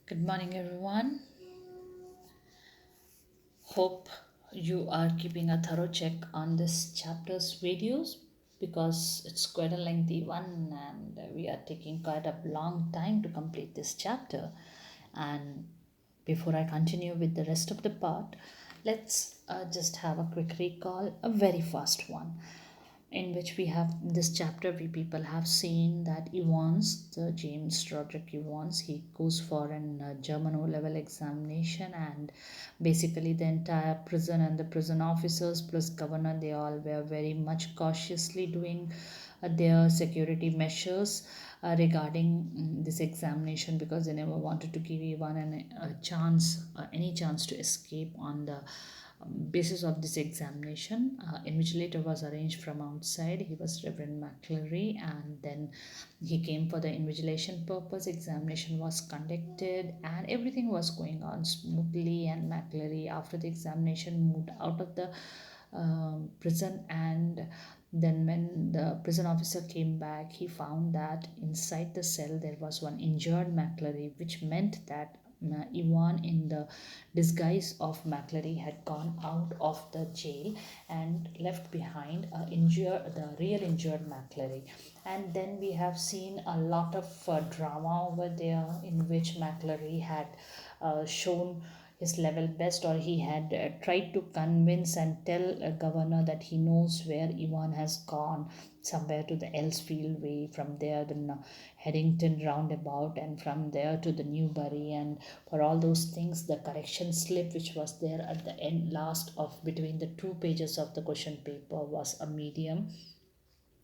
Good morning, everyone. Hope you are keeping a thorough check on this chapter's videos because it's quite a lengthy one and we are taking quite a long time to complete this chapter. And before I continue with the rest of the part, let's just have a quick recall, a very fast one in which we have this chapter we people have seen that Evans, the James Roderick Evans, he goes for an German O level examination, and basically the entire prison and the prison officers plus governor, they all were very much cautiously doing their security measures regarding this examination because they never wanted to give Ivan a chance, any chance to escape on the basis of this examination. Invigilator was arranged from outside. He was Reverend McCleary, and then he came for the invigilation purpose. Examination was conducted, and everything was going on smoothly. And McCleary, after the examination, moved out of the prison. And then when the prison officer came back, he found that inside the cell there was one injured McCleary, which meant that Ivan, in the disguise of McCleary, had gone out of the jail and left behind the real injured McCleary. And then we have seen a lot of drama over there in which McCleary had shown his level best, or he had tried to convince and tell a governor that he knows where Ivan has gone, somewhere to the Elsfield way, from there the Headington roundabout, and from there to the Newbury. And for all those things, the correction slip which was there at the end last of between the two pages of the question paper was a medium.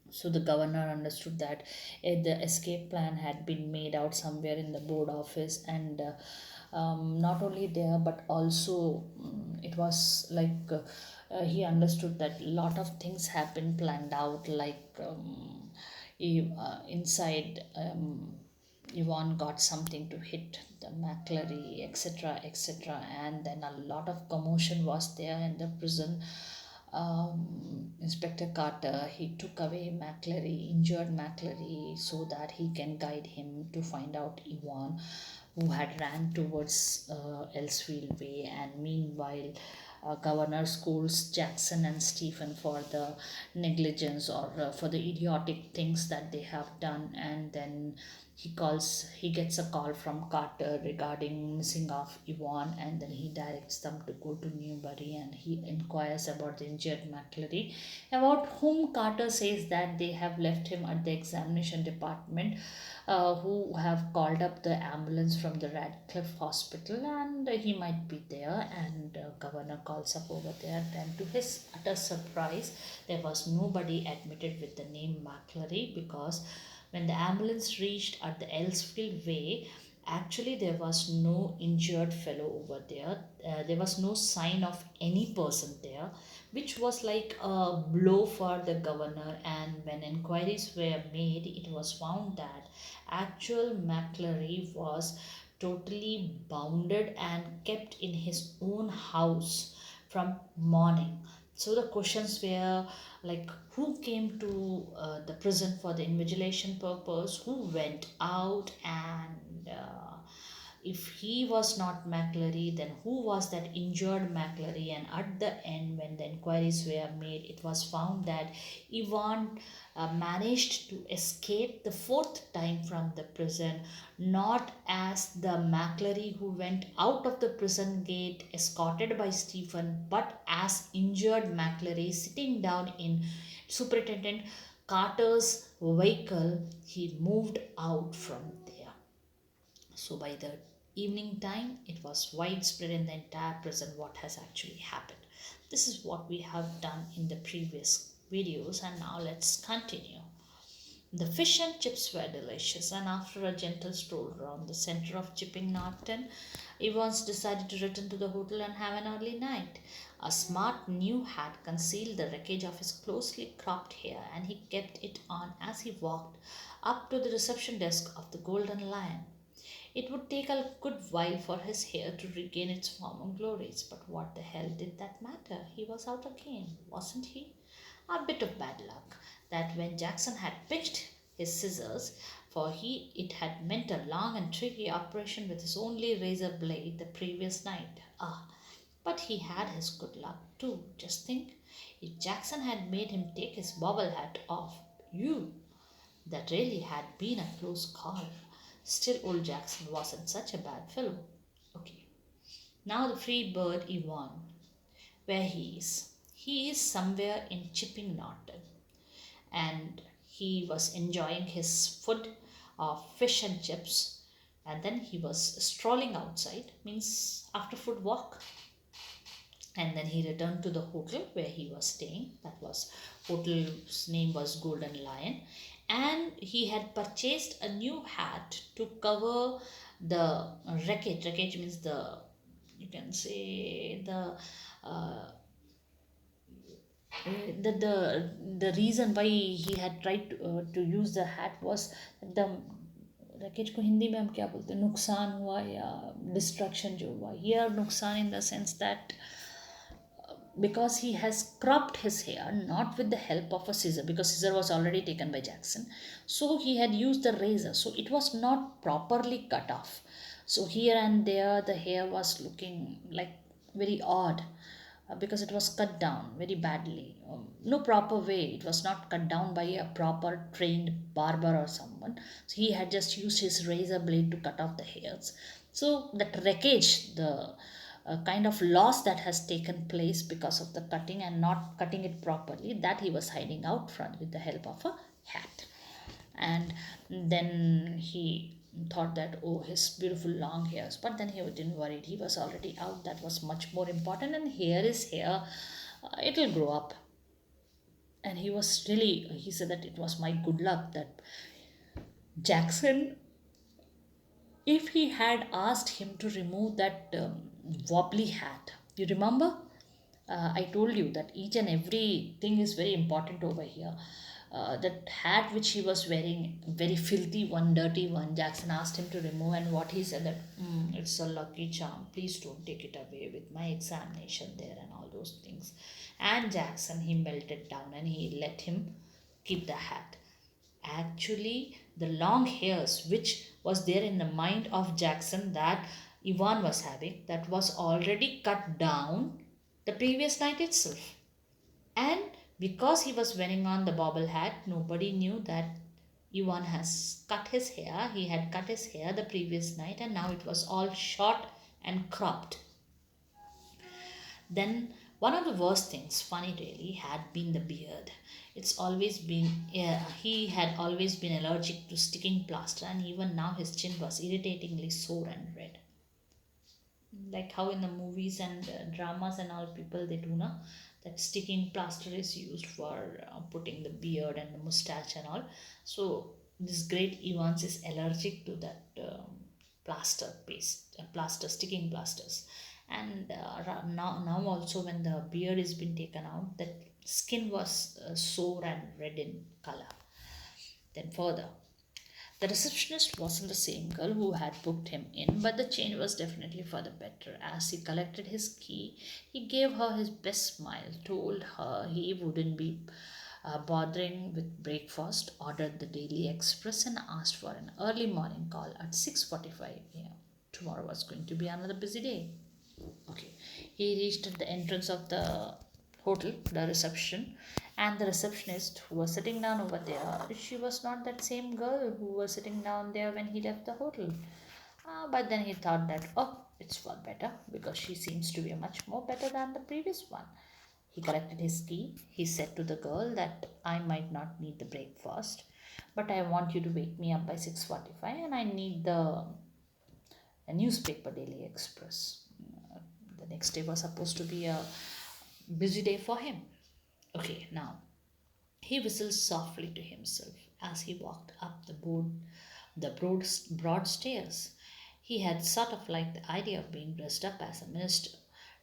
So the governor understood that the escape plan had been made out somewhere in the board office, and not only there but also it was like he understood that a lot of things have been planned out, like inside Yvonne got something to hit the McCleary, etc., etc., and then a lot of commotion was there in the prison. Inspector Carter, he took away McCleary, injured McCleary, so that he can guide him to find out Yvonne, who had ran towards Elsfield Way. And meanwhile, Governor scolds Jackson and Stephen for the negligence, or for the idiotic things that they have done. And then he gets a call from Carter regarding missing of Yvonne, and then he directs them to go to Newbury, and he inquires about the injured McCleary, about whom Carter says that they have left him at the examination department, who have called up the ambulance from the Radcliffe Hospital, and he might be there. And governor calls up over there, and to his utter surprise, there was nobody admitted with the name McCleary, because when the ambulance reached at the Elsfield Way, actually there was no injured fellow over there. There was no sign of any person there, which was like a blow for the governor. And when inquiries were made, it was found that actual McCleary was totally bounded and kept in his own house from morning. So the questions were like, who came to the prison for the invigilation purpose, who went out, and if he was not McCleary, then who was that injured McCleary? And at the end, when the inquiries were made, it was found that Yvonne managed to escape the fourth time from the prison, not as the McCleary who went out of the prison gate escorted by Stephen, but as injured McCleary sitting down in Superintendent Carter's vehicle. He moved out from there. So by the evening time, it was widespread in the entire prison what has actually happened. This is what we have done in the previous videos, and now let's continue. The fish and chips were delicious, and after a gentle stroll around the center of Chipping Norton, Evans decided to return to the hotel and have an early night. A smart new hat concealed the wreckage of his closely cropped hair, and he kept it on as he walked up to the reception desk of the Golden Lion. It would take a good while for his hair to regain its former glories, but what the hell did that matter? He was out again, wasn't he? A bit of bad luck that when Jackson had pitched his scissors for it had meant a long and tricky operation with his only razor blade the previous night. Ah, but he had his good luck too. Just think, if Jackson had made him take his bobble hat off, you, that really had been a close call. Still, old Jackson wasn't such a bad fellow. Okay, now the free bird Yvonne, where he is. He is somewhere in Chipping Norton, and he was enjoying his food of fish and chips, and then he was strolling outside, means after food walk, and then he returned to the hotel where he was staying. That was hotel's name was Golden Lion, and he had purchased a new hat to cover the wreckage means the, you can say the uh, the reason why he had tried to use the hat was the रकेज को हिंदी में हम क्या बोलते हैं, नुकसान हुआ या destruction जो हुआ, हियर नुकसान in the sense that because he has cropped his hair not with the help of a scissor, because scissor was already taken by Jackson, so he had used the razor, so it was not properly cut off. So here and there the hair was looking like very odd, because it was cut down very badly, no proper way, it was not cut down by a proper trained barber or someone. So he had just used his razor blade to cut off the hairs. So that wreckage, the kind of loss that has taken place because of the cutting and not cutting it properly, that he was hiding out front with the help of a hat. And then he thought that, oh, his beautiful long hairs, but then he didn't worry, he was already out, that was much more important, and hair is hair, it'll grow up. And he was really, he said that it was my good luck that Jackson, if he had asked him to remove that wobbly hat, you remember, I told you that each and every thing is very important over here. That hat which he was wearing, very filthy one, dirty one, Jackson asked him to remove, and what he said that, it's a lucky charm, please don't take it away with my examination there and all those things. And Jackson, he melted down and he let him keep the hat. Actually, the long hairs which was there in the mind of Jackson that Ivan was having, that was already cut down the previous night itself. And because he was wearing on the bobble hat, nobody knew that Ivan has cut his hair. He had cut his hair the previous night and now it was all short and cropped. Then one of the worst things, funny really, had been the beard. It's always been, he had always been allergic to sticking plaster, and even now his chin was irritatingly sore and red. Like how in the movies and dramas and all, people they do now, that sticking plaster is used for putting the beard and the mustache and all. So this great Evans is allergic to that plaster paste, plaster, sticking plasters. And now also when the beard is been taken out, that skin was sore and red in color. Then further, the receptionist wasn't the same girl who had booked him in, but the change was definitely for the better. As he collected his key, he gave her his best smile, told her he wouldn't be bothering with breakfast, ordered the Daily Express, and asked for an early morning call at 6:45 a.m. Tomorrow was going to be another busy day. Okay, he reached at the entrance of the hotel, the reception, and the receptionist who was sitting down over there, she was not that same girl who was sitting down there when he left the hotel. But then he thought that, oh, it's for better because she seems to be much more better than the previous one. He collected his key. He said to the girl that I might not need the breakfast, but I want you to wake me up by 6:45, and I need the a newspaper, Daily Express. The next day was supposed to be a busy day for him. Okay, now he whistled softly to himself as he walked up the broad stairs. He had sort of liked the idea of being dressed up as a minister,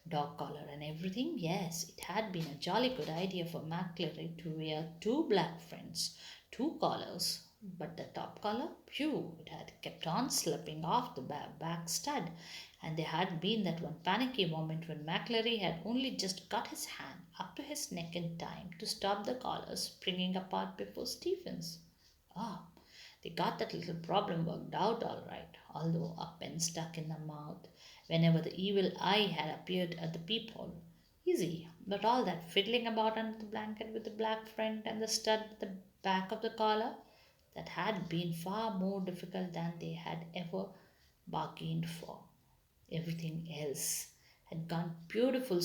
dog collar and everything. Yes, it had been a jolly good idea for McCleary to wear two black friends, two collars, but the top collar, phew, it had kept on slipping off the back stud, and there had been that one panicky moment when McCleary had only just got his hand up to his neck in time to stop the collars springing apart before Stephen's. Ah, They got that little problem worked out all right, although a pen stuck in the mouth whenever the evil eye had appeared at the peephole. Easy, but all that fiddling about under the blanket with the black front and the stud at the back of the collar, that had been far more difficult than they had ever bargained for. Everything else had gone beautifully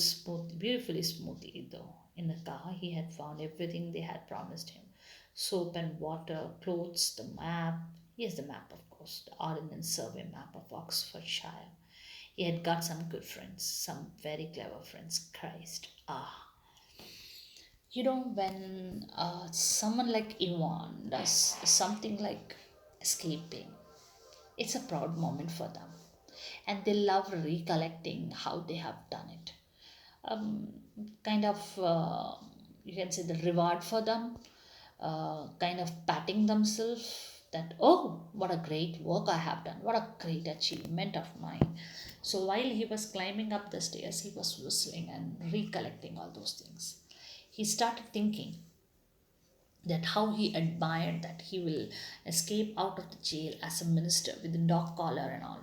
smoothly though. In the car, he had found everything they had promised him: soap and water, clothes, the map. Yes, the map, of course, the Ordnance Survey map of Oxfordshire. He had got some good friends, some very clever friends. Christ, ah. When someone like Yvonne does something like escaping, it's a proud moment for them, and they love recollecting how they have done it. Um, kind of, you can say, the reward for them, kind of patting themselves that, oh, what a great work I have done, what a great achievement of mine. So while he was climbing up the stairs, he was whistling and recollecting all those things. He started thinking that how he admired that he will escape out of the jail as a minister with the dog collar and all.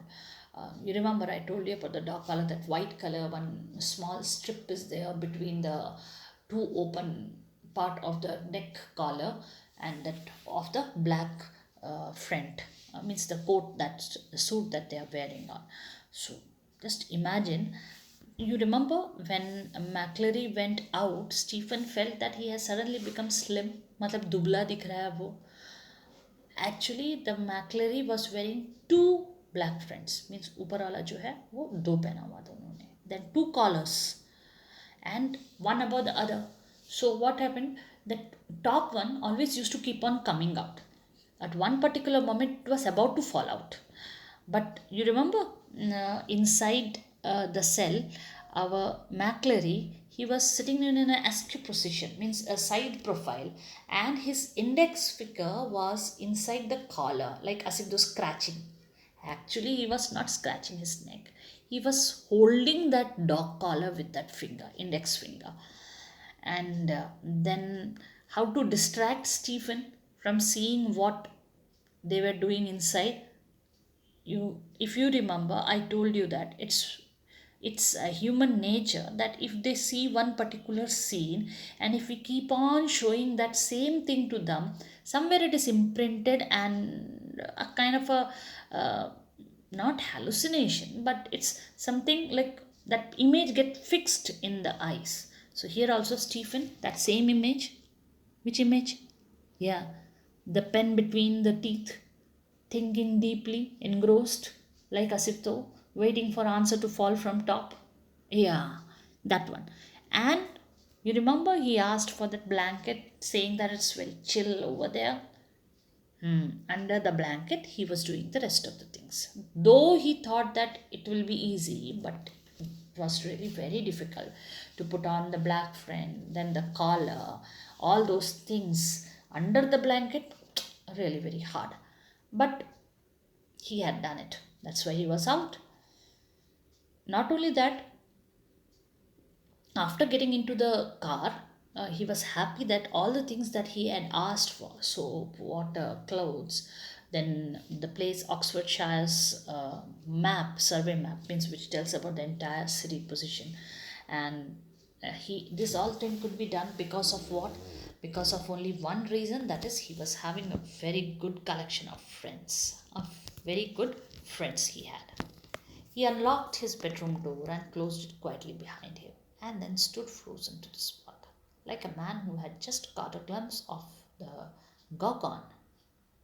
You remember I told you about the dog collar, that white color, one small strip is there between the two open part of the neck collar and that of the black front, means the coat, that the suit that they are wearing on. So just imagine, you remember when McCleary went out, Stephen felt that he has suddenly become slim. मतलब दुबला दिख रहा है वो. Actually, the McCleary was wearing two black fronts. Means ऊपर वाला जो है वो दो पहना हुआ था उन्होंने. Then two collars and one above the other. So what happened? The top one always used to keep on coming out. At one particular moment, it was about to fall out. But you remember, inside the cell, our McCleary, he was sitting in an askew position, means a side profile, and his index finger was inside the collar, like as if though scratching. Actually, he was not scratching his neck. He was holding that dog collar with that finger, index finger. And then, how to distract Stephen from seeing what they were doing inside? You, if you remember, I told you that it's a human nature that if they see one particular scene, and if we keep on showing that same thing to them, somewhere it is imprinted, and a kind of a not hallucination, but it's something like that image get fixed in the eyes. So here also Stephen, that same image. Which image? Yeah, the pen between the teeth, thinking deeply, engrossed, like as if though waiting for answer to fall from top. Yeah, that one. And you remember he asked for that blanket, saying that it's very chill over there. Under the blanket, he was doing the rest of the things. Though he thought that it will be easy, but it was really very difficult to put on the black friend, then the collar, all those things under the blanket, really very hard. But he had done it. That's why he was out. Not only that, after getting into the car, he was happy that all the things that he had asked for, soap, water, clothes, then the place Oxfordshire's map, survey map, means which tells about the entire city position, and he this all thing could be done because of what? Because of only one reason, that is he was having a very good collection of friends, of very good friends he had. He unlocked his bedroom door and closed it quietly behind him, and then stood frozen to the spot, like a man who had just caught a glimpse of the Gorgon.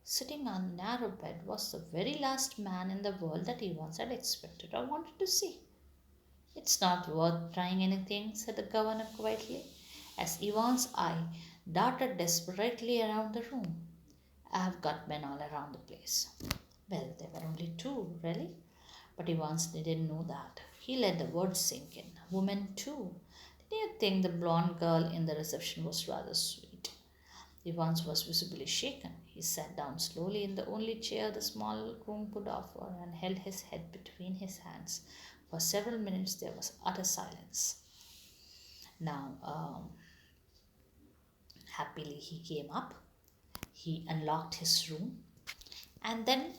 Sitting on the narrow bed was the very last man in the world that he once had expected or wanted to see. It's not worth trying anything, said the governor quietly, as Ivan's eye darted desperately around the room. I've got men all around the place. Well, there were only two, really. But Evans didn't know that. He let the words sink in. Women too. Did you think the blonde girl in the reception was rather sweet? Evans was visibly shaken. He sat down slowly in the only chair the small room could offer and held his head between his hands. For several minutes there was utter silence. Now, happily he came up. He unlocked his room. And then,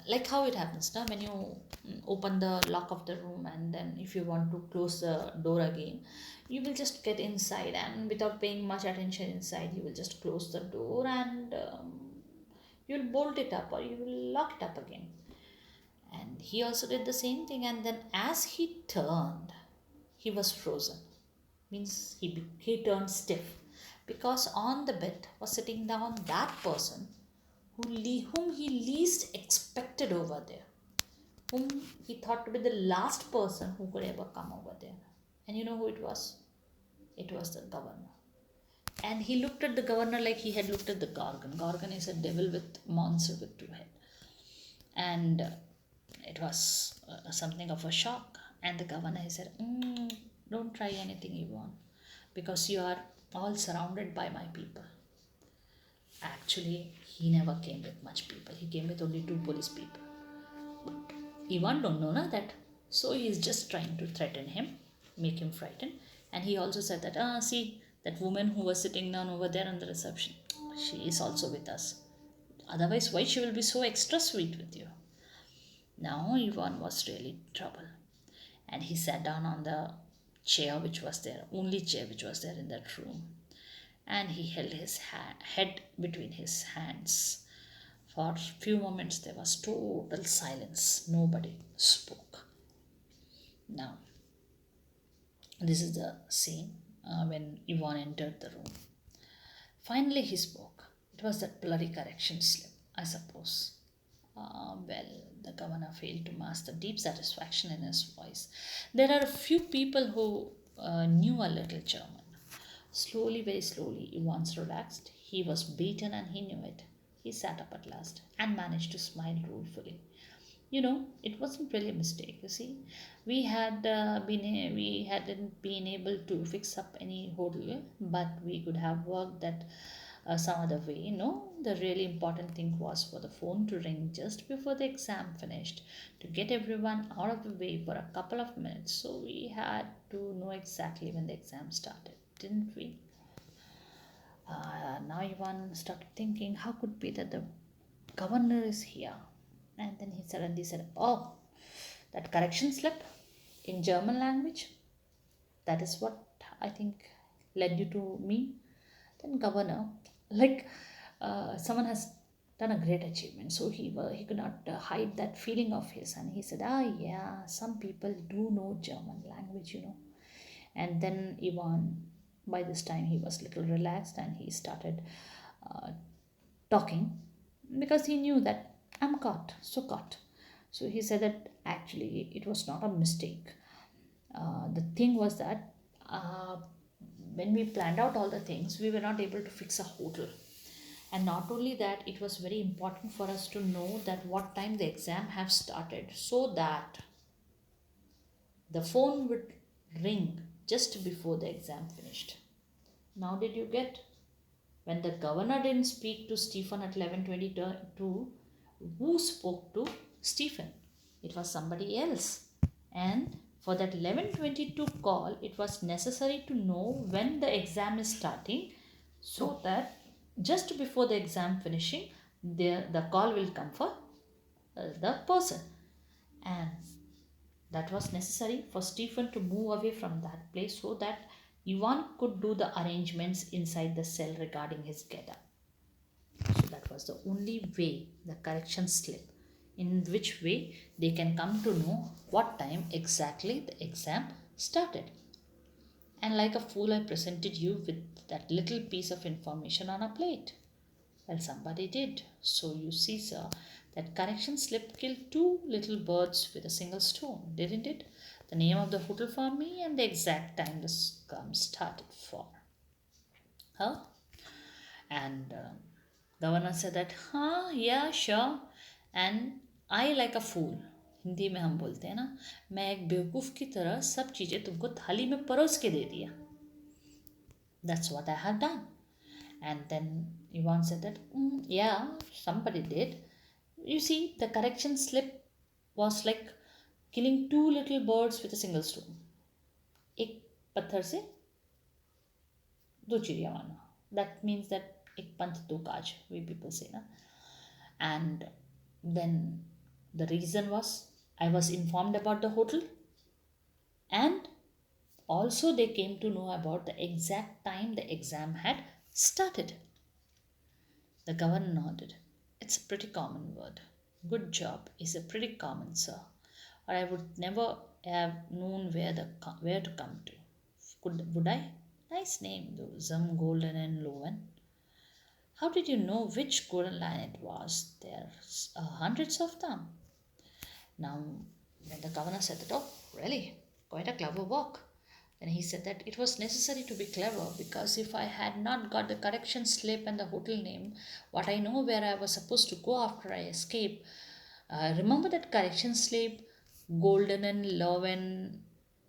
like how it happens now when you open the lock of the room, and then if you want to close the door again, you will just get inside, and without paying much attention inside, you will just close the door, and you'll bolt it up or you will lock it up again. And he also did the same thing, and then as he turned, he was frozen. Means he turned stiff, because on the bed was sitting down that person whom he least expected over there, whom he thought to be the last person who could ever come over there. And you know who it was? It was the governor. And he looked at the governor like he had looked at the Gorgon. Gorgon is a devil with monster with two heads. And it was something of a shock. And the governor, he said, don't try anything you want, because you are all surrounded by my people. Actually, he never came with much people. He came with only two police people. But Ivan don't know na that. So he is just trying to threaten him, make him frightened. And he also said that, see, that woman who was sitting down over there on the reception, she is also with us. Otherwise, why she will be so extra sweet with you? Now Ivan was really in trouble. And he sat down on the chair which was there, only chair which was there in that room. And he held his head between his hands. For a few moments, there was total silence. Nobody spoke. Now, this is the scene when Yvonne entered the room. Finally, he spoke. It was that bloody correction slip, I suppose. Well, the governor failed to mask the deep satisfaction in his voice. There are a few people who knew a little German. Slowly, very slowly, Ivan's relaxed. He was beaten and he knew it. He sat up at last and managed to smile ruefully. It wasn't really a mistake. You see, we hadn't been able to fix up any hotel, but we could have worked that some other way. The really important thing was for the phone to ring just before the exam finished, to get everyone out of the way for a couple of minutes. So we had to know exactly when the exam started, didn't we? Now Ivan started thinking, how could it be that the governor is here? And then he suddenly said, oh, that correction slip in German language, that is what I think led you to me. Then governor, like someone has done a great achievement, so he could not hide that feeling of his, and he said, yeah, some people do know German language. And then Ivan, by this time, he was little relaxed and he started uh, talking, because he knew that I'm caught, so caught. So he said that actually it was not a mistake. The thing was that when we planned out all the things, we were not able to fix a hotel. And not only that, it was very important for us to know that what time the exam have started, so that the phone would ring just before the exam finished. Now did you get? When the governor didn't speak to Stephen at 11:22, who spoke to Stephen? It was somebody else. And for that 11:22 call, it was necessary to know when the exam is starting, so that just before the exam finishing, the call will come for the person. And that was necessary for Stephen to move away from that place, so that Ivan could do the arrangements inside the cell regarding his get-up. So that was the only way, the correction slip, in which way they can come to know what time exactly the exam started. And like a fool, I presented you with that little piece of information on a plate. Well, somebody did. So you see, sir, that correction slip killed two little birds with a single stone, didn't it? The name of the hotel for me and the exact time the scum started for. Huh? And governor said that, हाँ, yeah, sure. And I like a fool. Hindi में हम बोलते हैं ना, मैं एक बेवकूफ़ की तरह सब चीज़ें तुमको थाली में परोस के दे दिया. That's what I have done. And then Ivan said that, yeah, somebody did. You see, the correction slip was like killing two little birds with a single stone. एक पत्थर से दो चिड़िया मारना. That means that एक पंथ दो काज, we people say ना. And then the reason was, I was informed about the hotel, and also they came to know about the exact time the exam had started. The governor nodded. It's a pretty common word. Good job is a pretty common, sir. Or I would never have known where to come to. Would I? Nice name though, Zum Golden and Lowen. How did you know which golden lion it was? There's hundreds of them. Now, when the governor said that, oh, really? Quite a clever work. Then he said that it was necessary to be clever because if I had not got the correction slip and the hotel name, what I know where I was supposed to go after I escape. Remember that correction slip, Golden and Loven.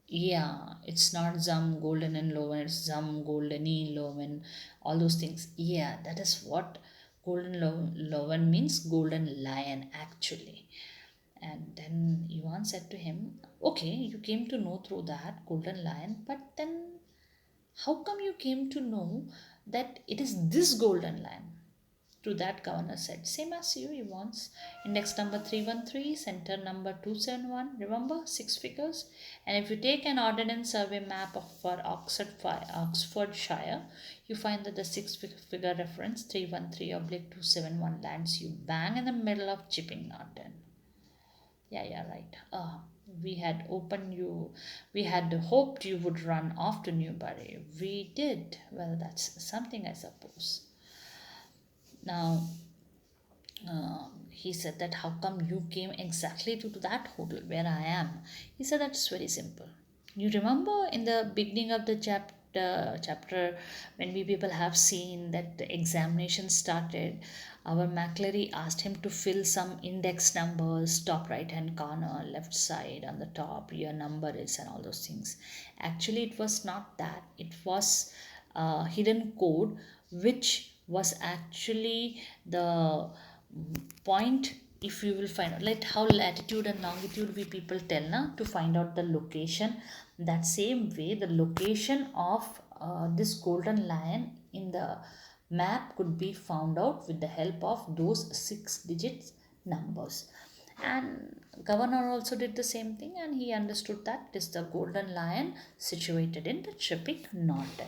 Yeah, it's not Zum Golden and Loven, it's Zum Goldeny Loven, all those things. Yeah, that is what Loven means, golden lion actually. And then Yuan said to him, okay, you came to know through that golden lion, but then how come you came to know that it is this golden lion? To that governor said, same as you, Yuan's. Index number 313, center number 271, remember, 6 figures. And if you take an ordnance survey map for Oxfordshire, you find that the figure reference 313 oblique 271 lands you bang in the middle of Chipping Norton. Yeah, right. We had hoped you would run off to Newbury. We did. Well, that's something, I suppose. Now, he said that how come you came exactly to that hotel where I am? He said that's very simple. You remember in the beginning of the chapter when we people have seen that the examination started, our McClary asked him to fill some index numbers, top right hand corner, left side on the top, your number is, and all those things. Actually, it was not that. It was hidden code, which was actually the point. If you will find out like how latitude and longitude we people tell now to find out the location, that same way the location of this golden lion in the map could be found out with the help of those 6 digits numbers. And governor also did the same thing, and he understood that it is the golden lion situated in the Tropic Norton.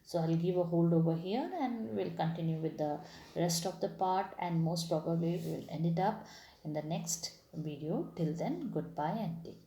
So I'll give a hold over here and we'll continue with the rest of the part, and most probably we'll end it up in the next video. Till then, goodbye and take care.